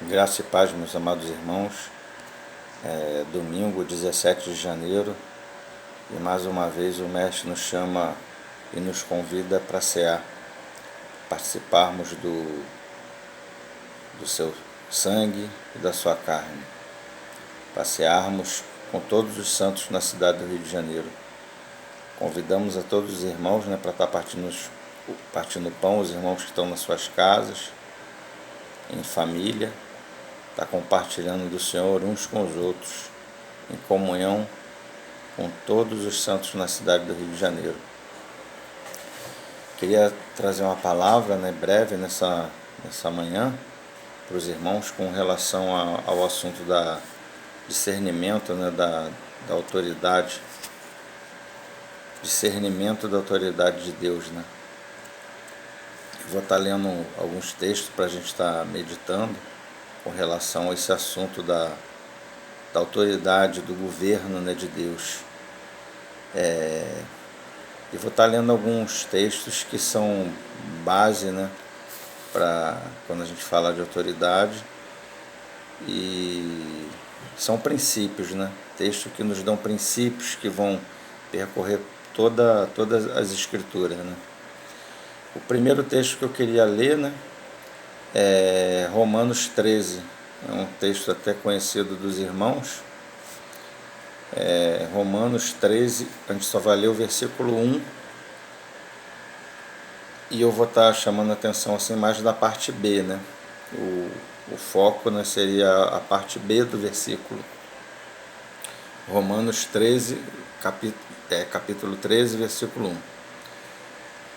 Graça e paz, meus amados irmãos. Domingo, 17 de janeiro, e mais uma vez o Mestre nos chama e nos convida para cear, participarmos do seu sangue e da sua carne, passearmos com todos os santos na cidade do Rio de Janeiro. Convidamos a todos os irmãos, para estar partindo pão, os irmãos que estão nas suas casas, em família, está compartilhando do Senhor uns com os outros, em comunhão com todos os santos na cidade do Rio de Janeiro. Queria trazer uma palavra, breve nessa manhã para os irmãos com relação ao assunto da discernimento, da autoridade, discernimento da autoridade de Deus. Eu vou estar lendo alguns textos para a gente estar meditando com relação a esse assunto da autoridade, do governo, de Deus. E vou estar lendo alguns textos que são base, para quando a gente fala de autoridade, e são princípios, textos que nos dão princípios que vão percorrer todas as escrituras. O primeiro texto que eu queria ler, é Romanos 13, é um texto até conhecido dos irmãos. Romanos 13, a gente só vai ler o versículo 1, e eu vou estar chamando a atenção assim, mais da parte B. O foco seria a parte B do versículo. Romanos 13, capítulo 13, versículo 1.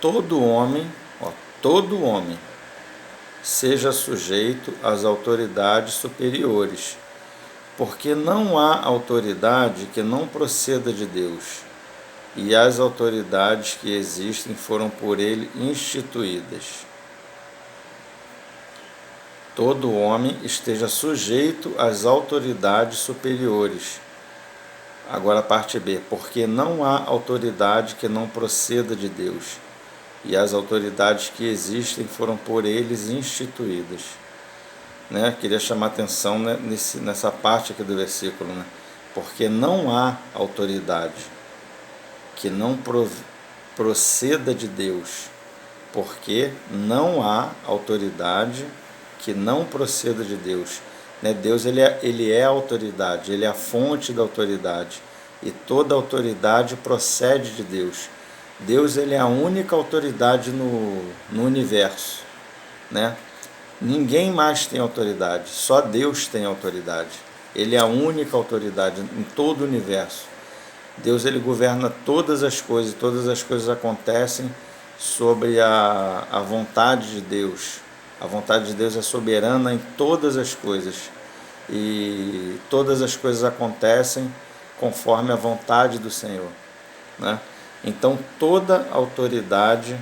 Todo homem seja sujeito às autoridades superiores, porque não há autoridade que não proceda de Deus, e as autoridades que existem foram por ele instituídas. Todo homem esteja sujeito às autoridades superiores. Agora a parte B, porque não há autoridade que não proceda de Deus, e as autoridades que existem foram por eles instituídas. Queria chamar a atenção nessa parte aqui do versículo, porque não há autoridade que não proceda de Deus, porque não há autoridade que não proceda de Deus. Deus ele é a autoridade, ele é a fonte da autoridade, e toda autoridade procede de Deus. Deus ele é a única autoridade no universo. Ninguém mais tem autoridade, só Deus tem autoridade. Ele é a única autoridade em todo o universo. Deus ele governa todas as coisas acontecem sobre a vontade de Deus. A vontade de Deus é soberana em todas as coisas, e todas as coisas acontecem conforme a vontade do Senhor. Então toda autoridade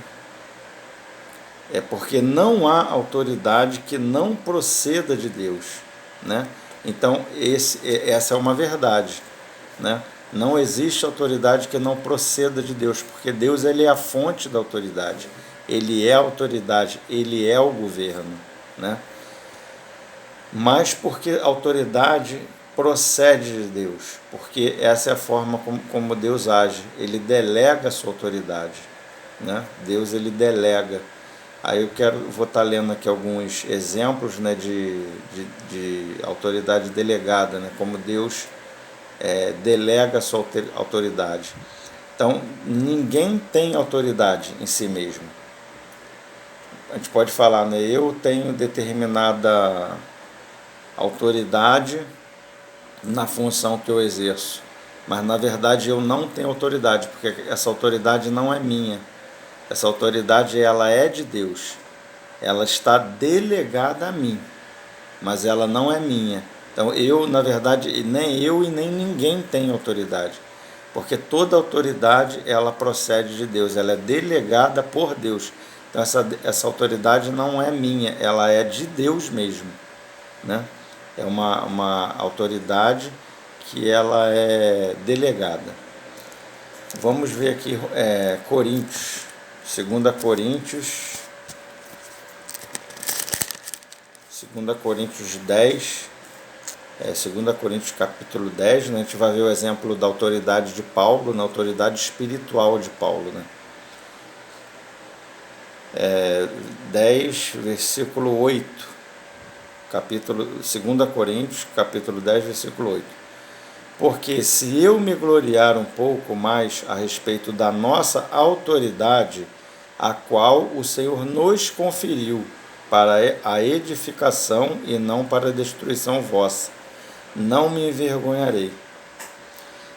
é porque não há autoridade que não proceda de Deus. Então essa é uma verdade. Não existe autoridade que não proceda de Deus, porque Deus ele é a fonte da autoridade, ele é a autoridade, ele é o governo. Mas porque a autoridade procede de Deus, porque essa é a forma como Deus age, ele delega a sua autoridade. Deus ele delega. Aí vou estar lendo aqui alguns exemplos de autoridade delegada, como Deus delega a sua autoridade. Então, ninguém tem autoridade em si mesmo. A gente pode falar, eu tenho determinada autoridade na função que eu exerço, mas na verdade eu não tenho autoridade, porque essa autoridade não é minha. Essa autoridade ela é de Deus, ela está delegada a mim, mas ela não é minha. Então na verdade, nem eu e nem ninguém tem autoridade, porque toda autoridade ela procede de Deus, ela é delegada por Deus. Então essa autoridade não é minha, ela é de Deus mesmo. É uma autoridade que ela é delegada. Vamos ver aqui Coríntios, 2 Coríntios 2 Coríntios 10, 2 Coríntios capítulo 10, né? A gente vai ver o exemplo da autoridade de Paulo, na autoridade espiritual de Paulo, né? 10, versículo 8, capítulo 2 Coríntios, capítulo 10, versículo 8. Porque se eu me gloriar um pouco mais a respeito da nossa autoridade, a qual o Senhor nos conferiu para a edificação e não para a destruição vossa, não me envergonharei.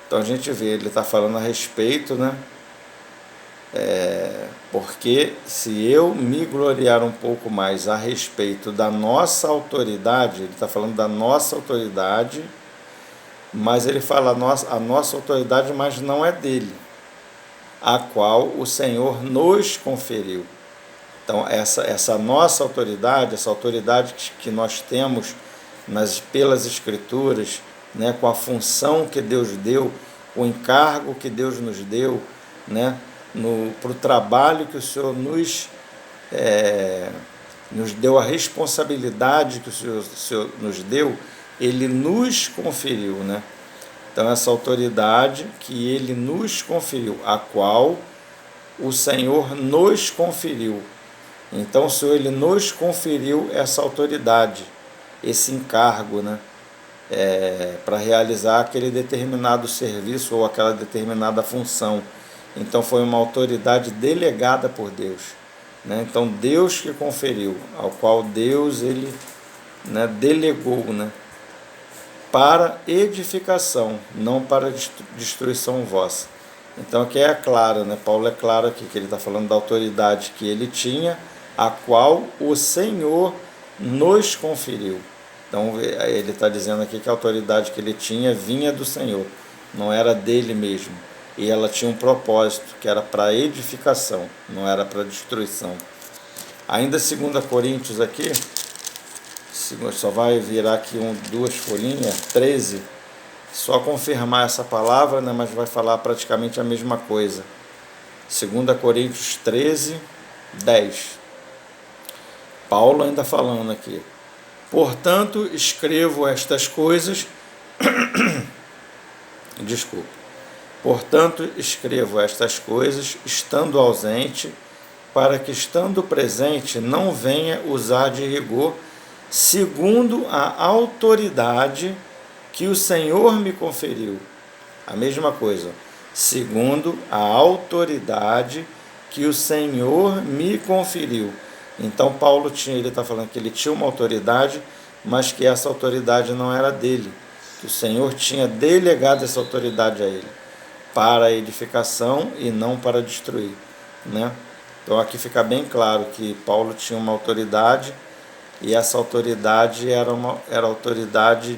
Então a gente vê, ele está falando a respeito, né? Porque se eu me gloriar um pouco mais a respeito da nossa autoridade, ele está falando da nossa autoridade, mas ele fala a nossa autoridade, mas não é dele, a qual o Senhor nos conferiu. Então essa nossa autoridade, essa autoridade que nós temos pelas Escrituras, né, com a função que Deus deu, o encargo que Deus nos deu, né, para o trabalho que o Senhor nos deu, a responsabilidade que o Senhor nos deu, Ele nos conferiu, né? Então essa autoridade que Ele nos conferiu, a qual o Senhor nos conferiu. Então o Senhor, Ele nos conferiu essa autoridade, esse encargo, né? Para realizar aquele determinado serviço ou aquela determinada função. Então foi uma autoridade delegada por Deus, né? Então Deus que conferiu, ao qual Deus ele, né, delegou, né, para edificação, não para destruição vossa. Então aqui é claro, né? Paulo é claro aqui que ele está falando da autoridade que ele tinha, a qual o Senhor nos conferiu. Então ele está dizendo aqui que a autoridade que ele tinha vinha do Senhor, não era dele mesmo. E ela tinha um propósito, que era para edificação, não era para destruição. Ainda 2 Coríntios aqui, só vai virar aqui duas folhinhas, 13, só confirmar essa palavra, né, mas vai falar praticamente a mesma coisa. 2 Coríntios 13, 10. Paulo ainda falando aqui. Portanto, escrevo estas coisas... Desculpa. Portanto, escrevo estas coisas, estando ausente, para que, estando presente, não venha usar de rigor, segundo a autoridade que o Senhor me conferiu. A mesma coisa, segundo a autoridade que o Senhor me conferiu. Então, Paulo ele está falando que ele tinha uma autoridade, mas que essa autoridade não era dele, que o Senhor tinha delegado essa autoridade a ele, para a edificação e não para destruir, né? Então aqui fica bem claro que Paulo tinha uma autoridade, e essa autoridade era autoridade